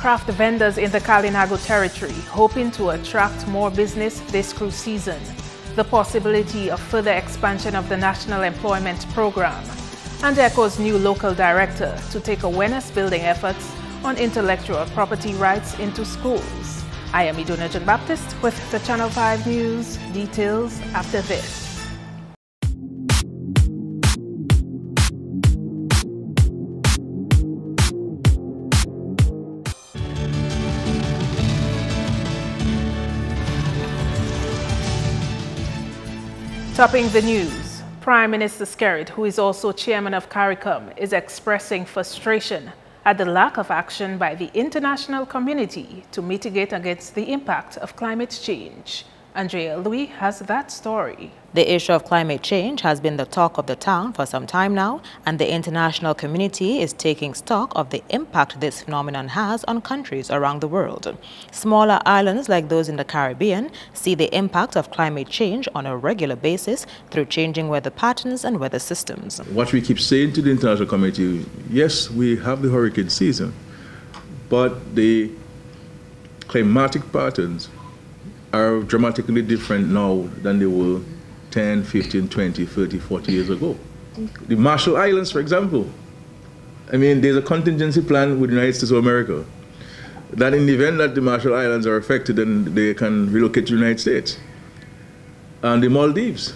craft vendors in the Kalinago territory, hoping to attract more business this cruise season. The possibility of further expansion of the National Employment Program. And ECHO's new local director to take awareness-building efforts on intellectual property rights into schools. I am Iduna John Baptist with the Channel 5 News. Details after this. Topping the news, Prime Minister Skerrit, who is also chairman of CARICOM, is expressing frustration at the lack of action by the international community to mitigate against the impact of climate change. Andrea Louis has that story. The issue of climate change has been the talk of the town for some time now, and the international community is taking stock of the impact this phenomenon has on countries around the world. Smaller islands like those in the Caribbean see the impact of climate change on a regular basis through changing weather patterns and weather systems. What we keep saying to the international community, yes, we have the hurricane season, but the climatic patterns are dramatically different now than they were 10, 15, 20, 30, 40 years ago. The Marshall Islands, for example, I mean, there's a contingency plan with the United States of America that in the event that the Marshall Islands are affected, then they can relocate to the United States. And the Maldives,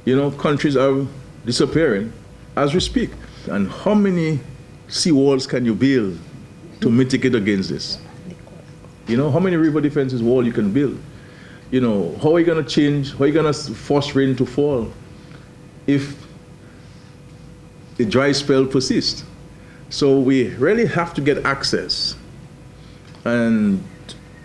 you know, countries are disappearing as we speak. And how many seawalls can you build to mitigate against this? You know, how many river defenses wall you can build? You know, how are you going to change, how are you going to force rain to fall if the dry spell persists? So we really have to get access, and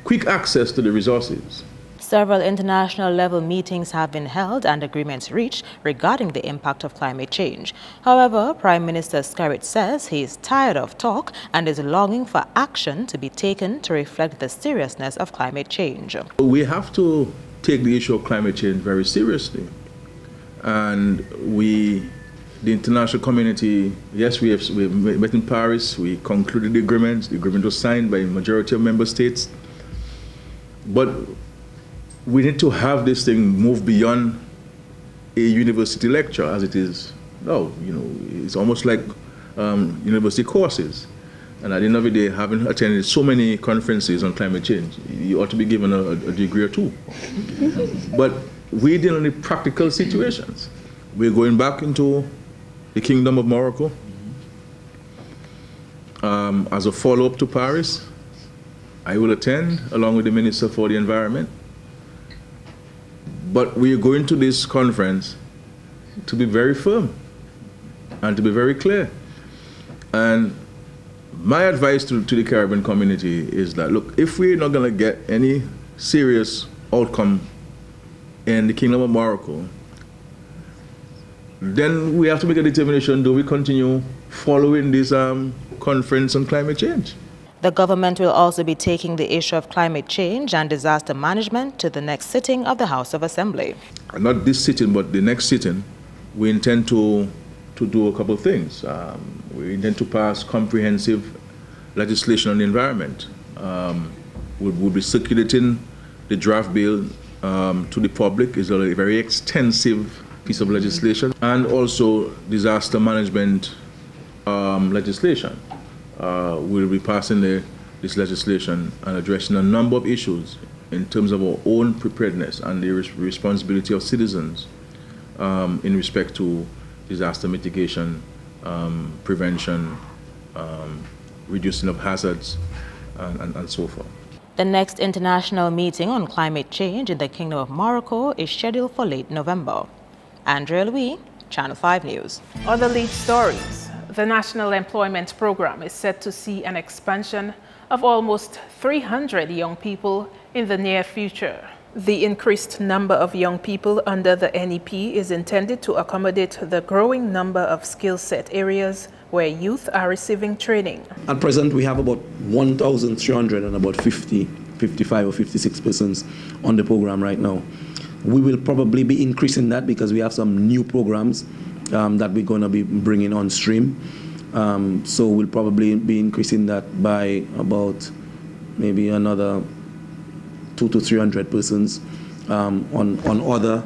quick access to the resources. Several international level meetings have been held and agreements reached regarding the impact of climate change. However, Prime Minister Skerrit says he is tired of talk and is longing for action to be taken to reflect the seriousness of climate change. We have to take the issue of climate change very seriously. And the international community, yes, we met in Paris, we concluded the agreement. The agreement was signed by a majority of member states. But we need to have this thing move beyond a university lecture as it is now. You know, it's almost like university courses. And at the end of the day, having attended so many conferences on climate change, you ought to be given a degree or two. But we're dealing with practical situations. We're going back into the Kingdom of Morocco as a follow-up to Paris. I will attend along with the Minister for the Environment. But we are going to this conference to be very firm and to be very clear. And my advice to the Caribbean community is that, look, if we're not going to get any serious outcome in the Kingdom of Morocco, then we have to make a determination, do we continue following this conference on climate change? The government will also be taking the issue of climate change and disaster management to the next sitting of the House of Assembly. Not this sitting, but the next sitting, we intend to do a couple of things. We intend to pass comprehensive legislation on the environment. We'll be circulating the draft bill to the public. It's a very extensive piece of legislation, and also disaster management legislation. We'll be passing this legislation and addressing a number of issues in terms of our own preparedness and the responsibility of citizens in respect to disaster mitigation, prevention, reducing of hazards, and so forth. The next international meeting on climate change in the Kingdom of Morocco is scheduled for late November. Andrea Louis, Channel 5 News. Other lead stories. The National Employment Program is set to see an expansion of almost 300 young people in the near future. The increased number of young people under the NEP is intended to accommodate the growing number of skill set areas where youth are receiving training. At present, we have about 1,300 and about 55 or 56 persons on the program right now. We will probably be increasing that because we have some new programs that we're going to be bringing on stream. So we'll probably be increasing that by about maybe another 200 to 300 persons on other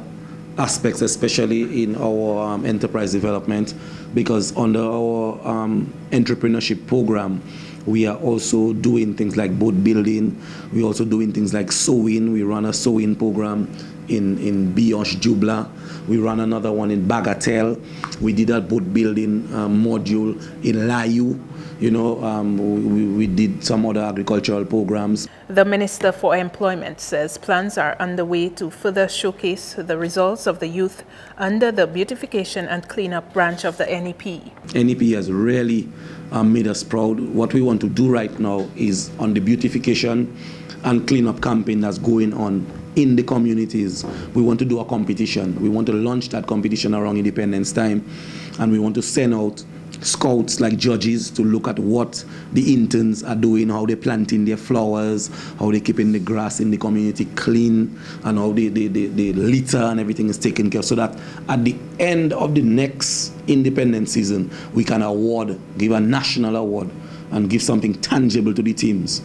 aspects, especially in our enterprise development, because under our entrepreneurship program, we are also doing things like boat building. We're also doing things like sewing. We run a sewing program in Bioche Jubla. We run another one in Bagatelle. We did a boat building module in Layu. You know, we did some other agricultural programs. The Minister for Employment says plans are underway to further showcase the results of the youth under the Beautification and Cleanup branch of the NEP. NEP has really made us proud. What we want to do right now is on the beautification and cleanup campaign that's going on in the communities. We want to do a competition. We want to launch that competition around Independence Time, and we want to send out scouts like judges to look at what the interns are doing, how they're planting their flowers, how they're keeping the grass in the community clean, and how the litter and everything is taken care of, so that at the end of the next independence season, we can give a national award and give something tangible to the teams.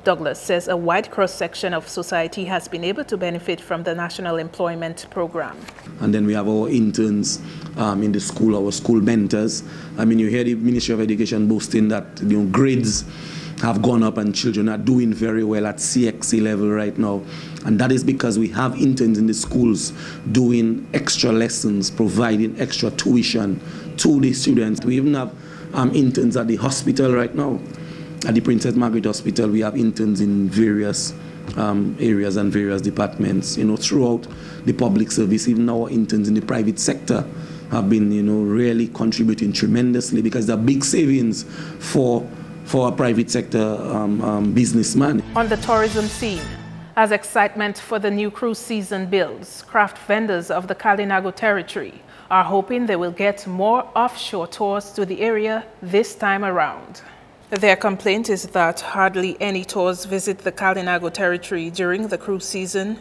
Douglas says a wide cross-section of society has been able to benefit from the National Employment Program. And then we have our interns in the school, our school mentors. I mean, you hear the Ministry of Education boasting that grades have gone up and children are doing very well at CXC level right now. And that is because we have interns in the schools doing extra lessons, providing extra tuition to the students. We even have interns at the hospital right now. At the Princess Margaret Hospital, we have interns in various areas and various departments, throughout the public service. Even our interns in the private sector have been, really contributing tremendously, because there are big savings for a private sector businessman. On the tourism scene, as excitement for the new cruise season builds, craft vendors of the Kalinago territory are hoping they will get more offshore tours to the area this time around. Their complaint is that hardly any tours visit the Kalinago territory during the cruise season,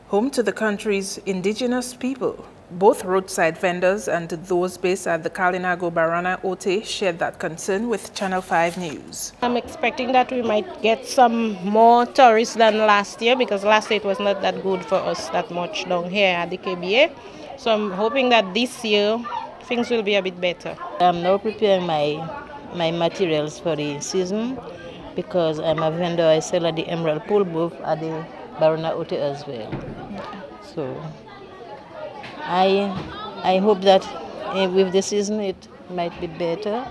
home to the country's indigenous people. Both roadside vendors and those based at the Kalinago Barana Ote shared that concern with Channel 5 News. I'm expecting that we might get some more tourists than last year, because last year it was not that good for us that much down here at the KBA. So I'm hoping that this year things will be a bit better. I'm now preparing my materials for the season, because I'm a vendor. I sell at the Emerald Pool booth at the Barana Ote as well. So I hope that with the season it might be better.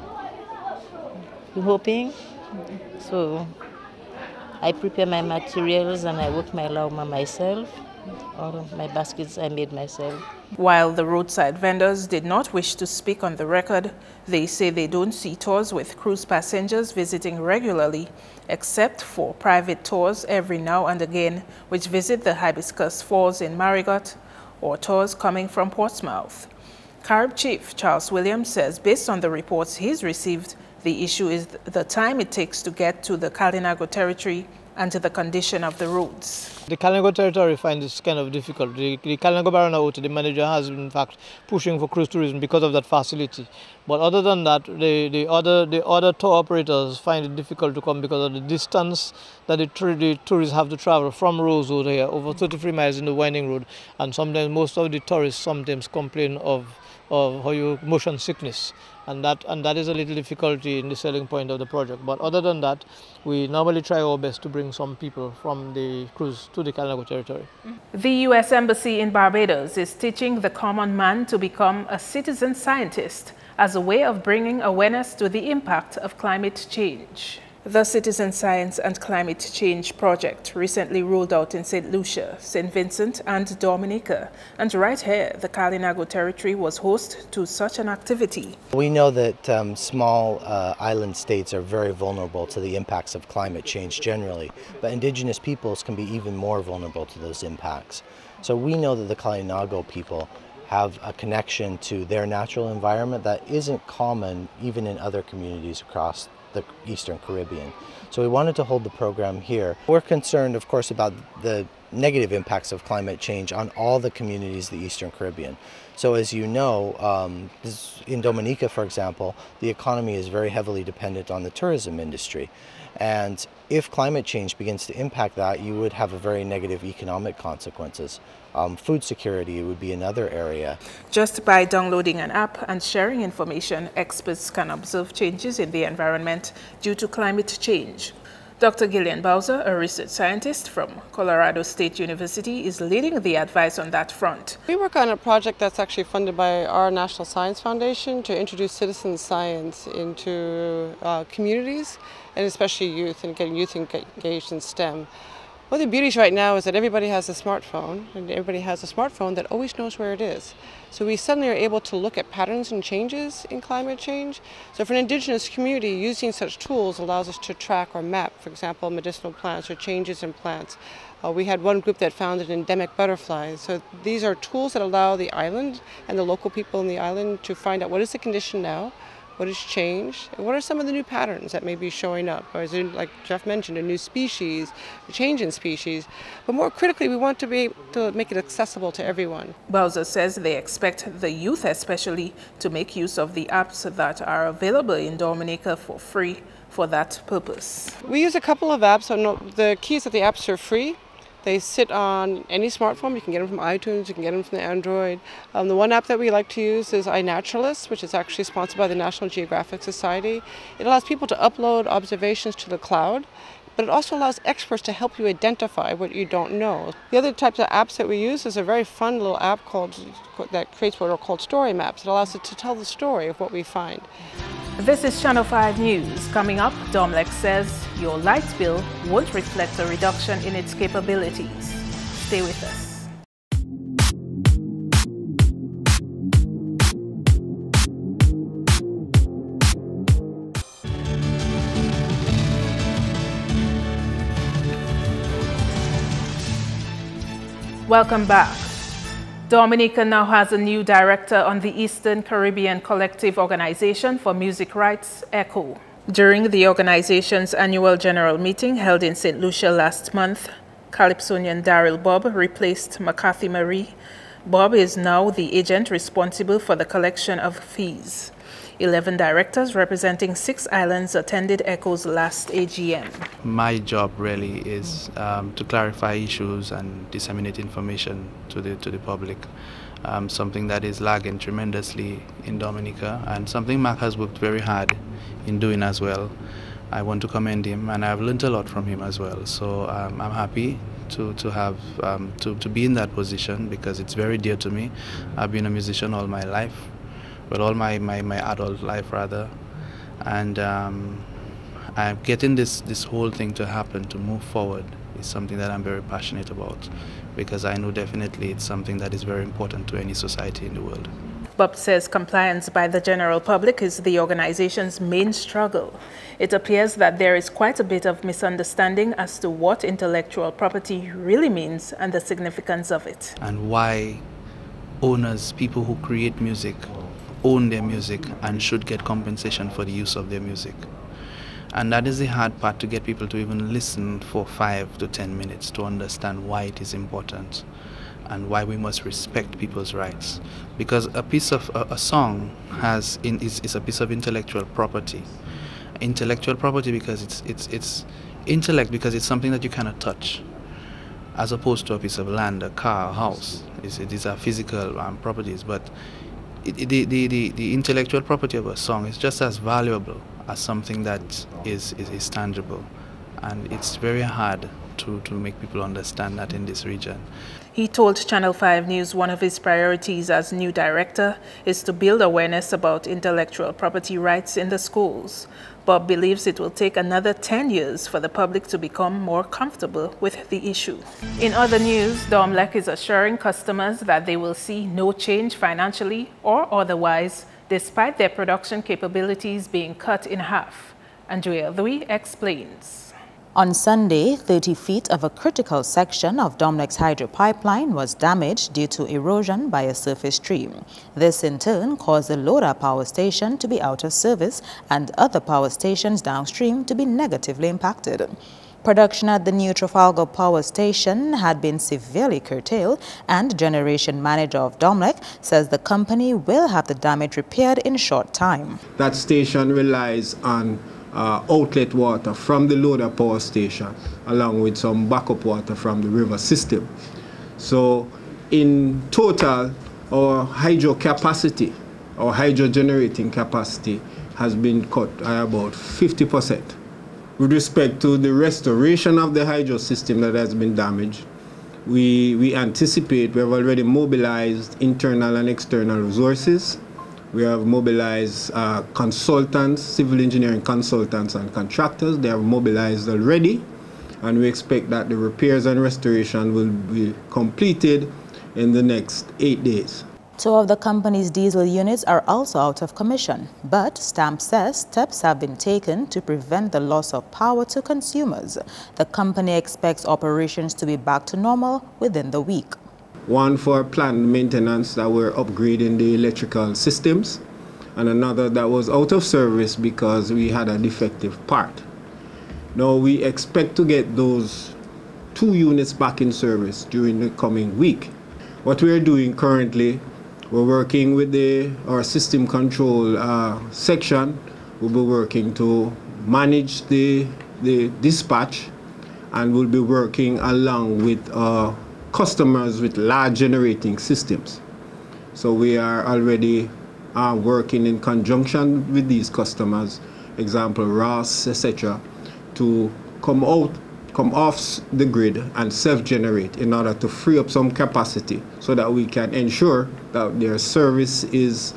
We're hoping. So I prepare my materials and I work my lauma myself. All of my baskets I made myself. While the roadside vendors did not wish to speak on the record, they say they don't see tours with cruise passengers visiting regularly, except for private tours every now and again, which visit the Hibiscus Falls in Marigot, or tours coming from Portsmouth. Carib Chief Charles Williams says based on the reports he's received, the issue is the time it takes to get to the Kalinago territory and to the condition of the roads. The Kalinago territory finds this kind of difficult. The Kalinago Barana Ote, the manager has in fact pushing for cruise tourism because of that facility. But other than that, the other tour operators find it difficult to come because of the distance that the tourists have to travel from Rosewood here, over 33 miles in the winding road. And sometimes most of the tourists sometimes complain of motion sickness. And that is a little difficulty in the selling point of the project. But other than that, we normally try our best to bring some people from the cruise to the Kalinago territory. The U.S. Embassy in Barbados is teaching the common man to become a citizen scientist as a way of bringing awareness to the impact of climate change. The Citizen Science and Climate Change Project recently rolled out in St. Lucia, St. Vincent and Dominica, and right here the Kalinago territory was host to such an activity. We know that small island states are very vulnerable to the impacts of climate change generally, but indigenous peoples can be even more vulnerable to those impacts. So we know that the Kalinago people have a connection to their natural environment that isn't common even in other communities across the Eastern Caribbean. So we wanted to hold the program here. We're concerned, of course, about the negative impacts of climate change on all the communities of the Eastern Caribbean. So as you know, in Dominica, for example, the economy is very heavily dependent on the tourism industry. And if climate change begins to impact that, you would have a very negative economic consequences. Food security would be another area. Just by downloading an app and sharing information, experts can observe changes in the environment due to climate change. Dr. Gillian Bowser, a research scientist from Colorado State University, is leading the advice on that front. We work on a project that's actually funded by our National Science Foundation to introduce citizen science into communities, and especially youth, and getting youth engaged in STEM. One of the beauties right now is that everybody has a smartphone, and everybody has a smartphone that always knows where it is. So we suddenly are able to look at patterns and changes in climate change. So for an indigenous community, using such tools allows us to track or map, for example, medicinal plants or changes in plants. We had one group that found an endemic butterfly. So these are tools that allow the island and the local people in the island to find out what is the condition now, what has changed, and what are some of the new patterns that may be showing up, or is it, like Jeff mentioned, a new species, a change in species. But more critically, we want to be able to make it accessible to everyone. Bowser says they expect the youth especially to make use of the apps that are available in Dominica for free for that purpose. We use a couple of apps. The key is that the apps are free. They sit on any smartphone. You can get them from iTunes, you can get them from the Android. The one app that we like to use is iNaturalist, which is actually sponsored by the National Geographic Society. It allows people to upload observations to the cloud, but it also allows experts to help you identify what you don't know. The other types of apps that we use is a very fun little app that creates what are called story maps. It allows us to tell the story of what we find. This is Channel 5 News. Coming up, Domlec says your light bill won't reflect a reduction in its capabilities. Stay with us. Welcome back. Dominica now has a new director on the Eastern Caribbean Collective Organization for Music Rights, ECHO. During the organization's annual general meeting held in St. Lucia last month, Calypsonian Daryl Bob replaced McCarthy Marie. Bob is now the agent responsible for the collection of fees. 11 directors representing 6 islands attended ECHO's last AGM. My job really is to clarify issues and disseminate information to the public. Something that is lagging tremendously in Dominica, and something Mac has worked very hard in doing as well. I want to commend him, and I've learned a lot from him as well. So I'm happy to be in that position because it's very dear to me. I've been a musician all my life. Well, all my adult life rather, and I'm getting this whole thing to happen, to move forward, is something that I'm very passionate about, because I know definitely it's something that is very important to any society in the world. Bob says compliance by the general public is the organization's main struggle. It appears that there is quite a bit of misunderstanding as to what intellectual property really means and the significance of it. And why owners, people who create music, own their music and should get compensation for the use of their music. And that is the hard part, to get people to even listen for 5 to 10 minutes to understand why it is important and why we must respect people's rights. Because a piece of a song is a piece of intellectual property. Intellectual property because it's intellect, because it's something that you cannot touch, as opposed to a piece of land, a car, a house. These are physical properties, but the intellectual property of a song is just as valuable as something that is tangible, and it's very hard to make people understand that in this region. He told Channel 5 News one of his priorities as new director is to build awareness about intellectual property rights in the schools. Bob believes it will take another 10 years for the public to become more comfortable with the issue. In other news, Domlec is assuring customers that they will see no change financially or otherwise, despite their production capabilities being cut in half. Andrea Lui explains. On Sunday, 30 feet of a critical section of Domlec's hydro pipeline was damaged due to erosion by a surface stream. This in turn caused the Loda power station to be out of service and other power stations downstream to be negatively impacted. Production at the New Trafalgar power station had been severely curtailed, and generation manager of Domlec says the company will have the damage repaired in short time. That station relies on outlet water from the Loda power station along with some backup water from the river system. So in total, our hydro capacity, our hydro generating capacity has been cut by about 50%. With respect to the restoration of the hydro system that has been damaged, we anticipate, we have already mobilized internal and external resources. We have mobilized consultants, civil engineering consultants and contractors. They are mobilized already, and we expect that the repairs and restoration will be completed in the next 8 days. 2 of the company's diesel units are also out of commission, but Stamp says steps have been taken to prevent the loss of power to consumers. The company expects operations to be back to normal within the week. One for planned maintenance that we're upgrading the electrical systems, and another that was out of service because we had a defective part. Now we expect to get those 2 units back in service during the coming week. What we're doing currently, we're working with our system control section. We'll be working to manage the dispatch, and we'll be working along with customers with large generating systems. So we are already working in conjunction with these customers, example Ross, etc., to come off the grid and self-generate in order to free up some capacity so that we can ensure that their service is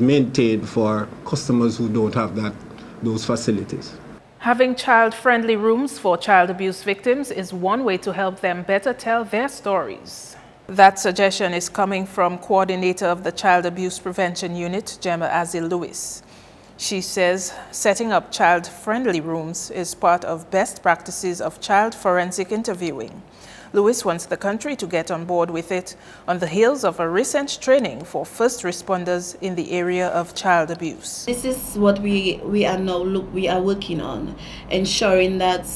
maintained for customers who don't have those facilities. Having child-friendly rooms for child abuse victims is one way to help them better tell their stories. That suggestion is coming from coordinator of the Child Abuse Prevention Unit, Gemma Azil-Lewis. She says setting up child-friendly rooms is part of best practices of child forensic interviewing. Lewis wants the country to get on board with it on the heels of a recent training for first responders in the area of child abuse. This is what we are working on, ensuring that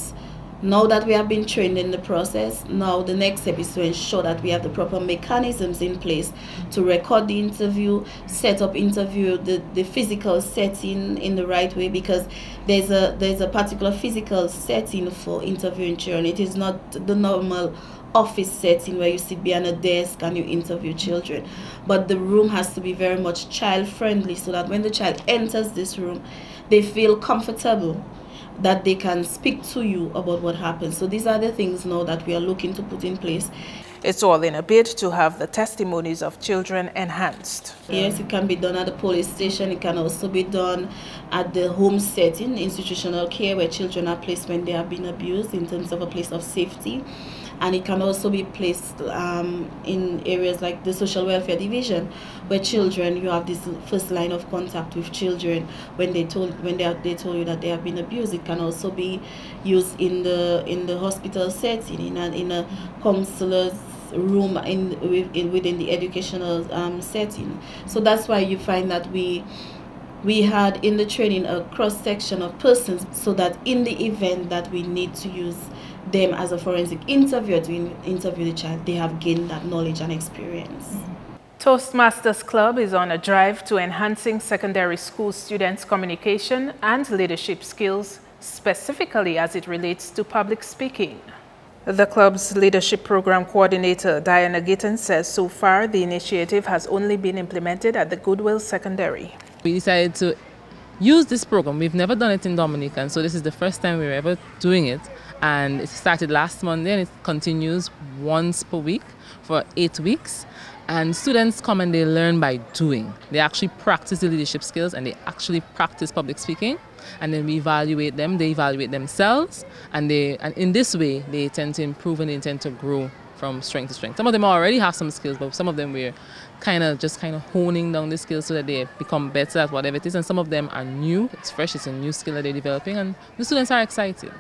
now that we have been trained in the process, now the next step is to ensure that we have the proper mechanisms in place to record the interview, set up interview, the physical setting in the right way, because there's a particular physical setting for interviewing children. It is not the normal office setting where you sit behind a desk and you interview children, but the room has to be very much child friendly so that when the child enters this room, they feel comfortable that they can speak to you about what happened. So these are the things now that we are looking to put in place. It's all in a bid to have the testimonies of children enhanced. Yes, it can be done at the police station. It can also be done at the home setting, institutional care, where children are placed when they have been abused in terms of a place of safety. And it can also be placed in areas like the social welfare division, where children, you have this first line of contact with children when they told you that they have been abused. It can also be used in the hospital setting, in a counselor's room within the educational setting. So that's why you find that we had in the training a cross-section of persons, so that in the event that we need to use them as a forensic interviewer to interview the child, they have gained that knowledge and experience. Toastmasters Club is on a drive to enhancing secondary school students' communication and leadership skills, specifically as it relates to public speaking. The club's leadership program coordinator, Diana Gitton, says so far the initiative has only been implemented at the Goodwill Secondary. We decided to use this program. We've never done it in Dominican, so this is the first time we're ever doing it. And it started last Monday and it continues once per week for 8 weeks. And students come and they learn by doing. They actually practice the leadership skills and they actually practice public speaking. And then we evaluate them, they evaluate themselves, and in this way they tend to improve and they tend to grow from strength to strength. Some of them already have some skills, but some of them we're just honing down the skills so that they become better at whatever it is. And some of them are new, it's fresh, it's a new skill that they're developing, and the students are excited.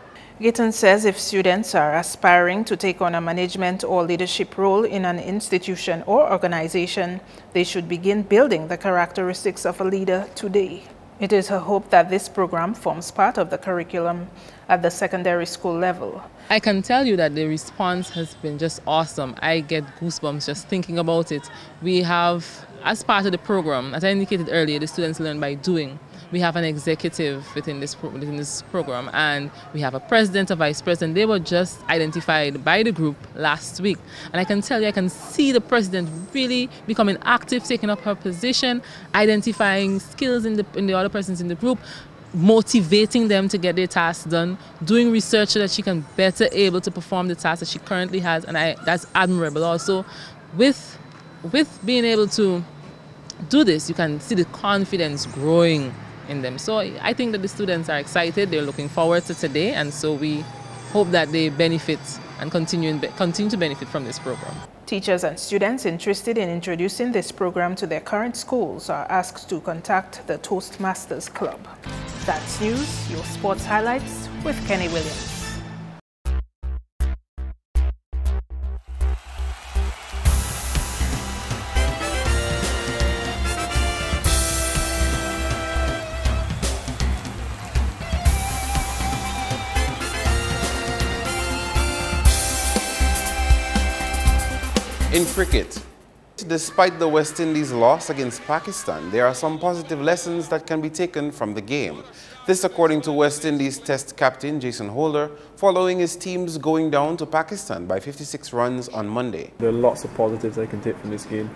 Gitton says if students are aspiring to take on a management or leadership role in an institution or organization, they should begin building the characteristics of a leader today. It is her hope that this program forms part of the curriculum at the secondary school level. I can tell you that the response has been just awesome. I get goosebumps just thinking about it. We have, as part of the program, as I indicated earlier, the students learn by doing. We have an executive within this program, and we have a president, a vice president. They were just identified by the group last week. And I can tell you, I can see the president really becoming active, taking up her position, identifying skills in the other persons in the group, motivating them to get their tasks done, doing research so that she can better able to perform the tasks that she currently has. And that's admirable. Also, with being able to do this, you can see the confidence growing in them. So I think that the students are excited. They're looking forward to today, and so we hope that they benefit and continue to benefit from this program. Teachers and students interested in introducing this program to their current schools are asked to contact the Toastmasters Club. That's news, your sports highlights with Kenny Williams. In cricket, despite the West Indies' loss against Pakistan, there are some positive lessons that can be taken from the game. This according to West Indies Test captain Jason Holder, following his team's going down to Pakistan by 56 runs on Monday. There are lots of positives I can take from this game.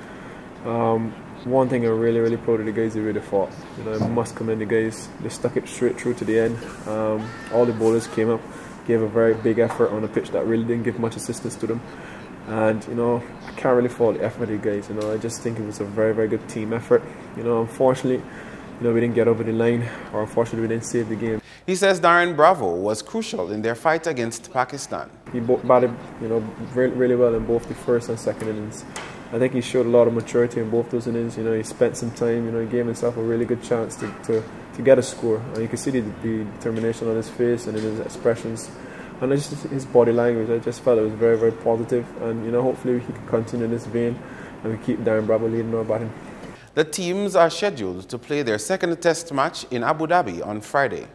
One thing I'm really proud of the guys, they really fought. I must commend the guys. They stuck it straight through to the end. All the bowlers came up, gave a very big effort on a pitch that really didn't give much assistance to them. And I can't really fault the effort of the guys. I just think it was a very good team effort. Unfortunately, we didn't get over the line, or unfortunately we didn't save the game. He says Darren Bravo was crucial in their fight against Pakistan. He batted really well in both the first and second innings. I think he showed a lot of maturity in both those innings. He spent some time, he gave himself a really good chance to get a score. And you can see the determination on his face and in his expressions. And just his body language, I just felt it was very positive. And hopefully he can continue this vein and we keep Darren Bravo leading our batting. The teams are scheduled to play their second test match in Abu Dhabi on Friday.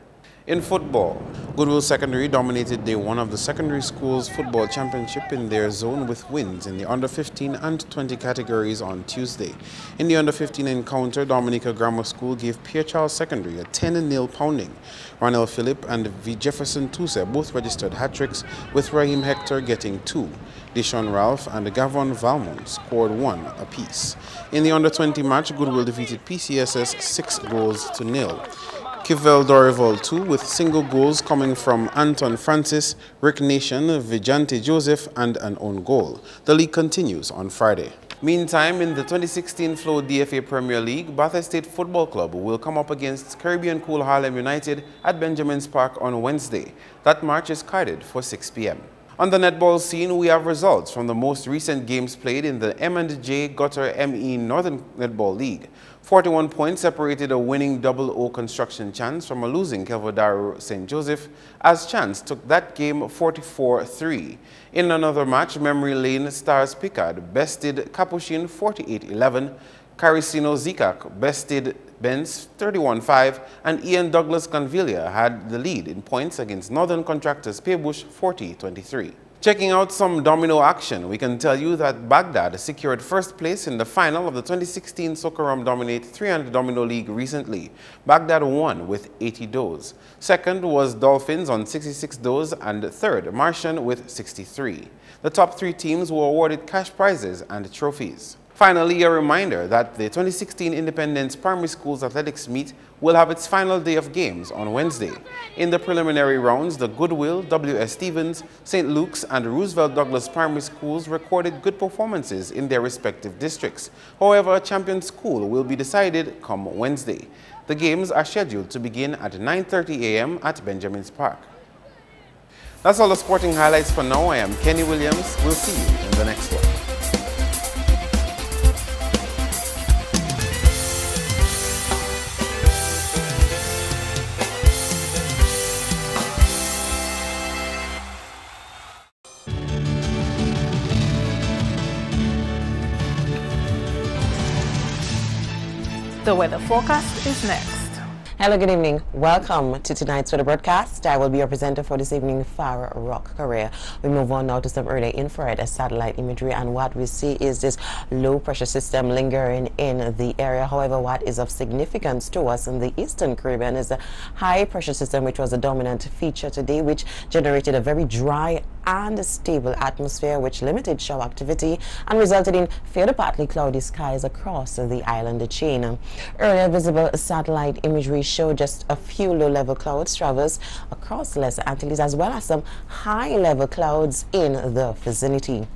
In football, Goodwill Secondary dominated day one of the secondary schools football championship in their zone with wins in the under 15 and 20 categories on Tuesday. In the under 15 encounter, Dominica Grammar School gave Pierre Charles Secondary a 10-0 pounding. Ronald Phillip and V. Jefferson Tuse both registered hat-tricks, with Raheem Hector getting 2. Deshaun Ralph and Gavon Valmont scored 1 apiece. In the under 20 match, Goodwill defeated PCSS 6-0. Kivel Dorival 2 with single goals coming from Anton Francis, Rick Nation, Vijante Joseph and an own goal. The league continues on Friday. Meantime, in the 2016 Flow DFA Premier League, Bathurst State Football Club will come up against Caribbean Cool Harlem United at Benjamin's Park on Wednesday. That match is carded for 6 p.m. On the netball scene, we have results from the most recent games played in the M&J Gutter ME Northern Netball League. 41 points separated a winning Double O Construction Chance from a losing Kelvedaro St. Joseph, as Chance took that game 44-3. In another match, Memory Lane Stars Picard bested Capuchin 48-11, Caricino Zikak bested Benz 31-5, and Ian Douglas Convilia had the lead in points against Northern Contractors Paybush 40-23. Checking out some domino action, we can tell you that Baghdad secured first place in the final of the 2016 Socarum Dominate 300 Domino League recently. Baghdad won with 80 does. Second was Dolphins on 66 does, and third, Martian with 63. The top 3 teams were awarded cash prizes and trophies. Finally, a reminder that the 2016 Independence Primary Schools Athletics Meet will have its final day of games on Wednesday. In the preliminary rounds, the Goodwill, W.S. Stevens, St. Luke's and Roosevelt Douglas Primary Schools recorded good performances in their respective districts. However, a champion school will be decided come Wednesday. The games are scheduled to begin at 9:30 a.m. at Benjamin's Park. That's all the sporting highlights for now. I am Kenny Williams. We'll see you in the next one. The weather forecast is next. Hello, good evening. Welcome to tonight's weather broadcast. I will be your presenter for this evening, Farah Rock Korea. We move on now to some early infrared satellite imagery, and what we see is this low pressure system lingering in the area. However, what is of significance to us in the Eastern Caribbean is a high pressure system, which was a dominant feature today, which generated a very dry and stable atmosphere, which limited shower activity and resulted in fair to partly cloudy skies across the island chain. Earlier visible satellite imagery showed just a few low-level clouds traverse across the Lesser Antilles, as well as some high-level clouds in the vicinity.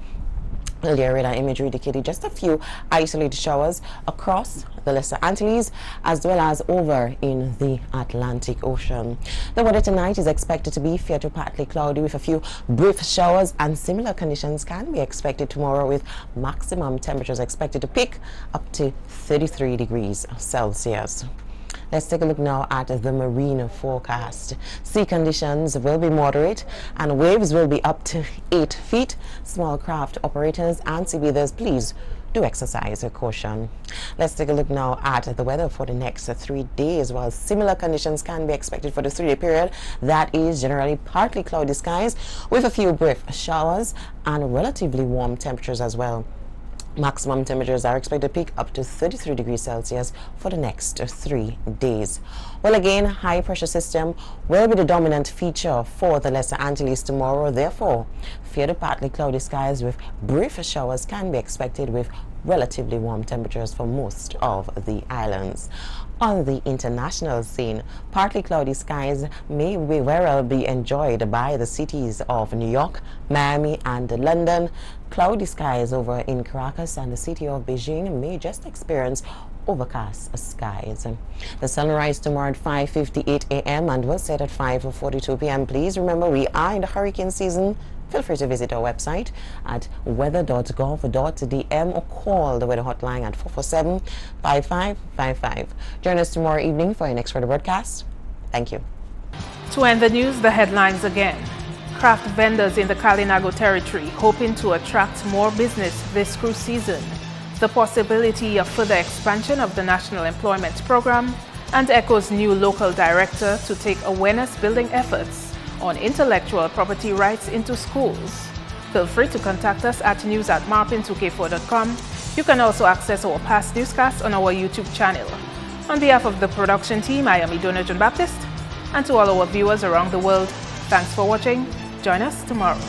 Earlier radar imagery indicated just a few isolated showers across the Lesser Antilles as well as over in the Atlantic Ocean. The weather tonight is expected to be fair to partly cloudy with a few brief showers, and similar conditions can be expected tomorrow, with maximum temperatures expected to peak up to 33 degrees Celsius. Let's take a look now at the marine forecast. Sea conditions will be moderate and waves will be up to 8 feet. Small craft operators and sea bathers, please do exercise caution. Let's take a look now at the weather for the next 3 days. While similar conditions can be expected for the 3-day period, that is generally partly cloudy skies with a few brief showers and relatively warm temperatures as well. Maximum temperatures are expected to peak up to 33 degrees Celsius for the next 3 days. Well, again, high pressure system will be the dominant feature for the Lesser Antilles tomorrow. Therefore, fair to partly cloudy skies with brief showers can be expected, with relatively warm temperatures for most of the islands. On the international scene, partly cloudy skies may very well be enjoyed by the cities of New York, Miami, and London. Cloudy skies over in Caracas and the city of Beijing may just experience overcast skies. The sunrise tomorrow at 5:58 a.m. and will set at 5:42 p.m. Please remember, we are in the hurricane season. Feel free to visit our website at weather.gov.dm or call the weather hotline at 447-5555. Join us tomorrow evening for your next weather broadcast. Thank you. To end the news, the headlines again. Craft vendors in the Kalinago territory hoping to attract more business this cruise season. The possibility of further expansion of the National Employment Program, and ECHO's new local director to take awareness building efforts on intellectual property rights into schools. Feel free to contact us at news@marpin2k4.com. You can also access our past newscasts on our YouTube channel. On behalf of the production team, I am Idona John Baptist, and to all our viewers around the world, thanks for watching. Join us tomorrow.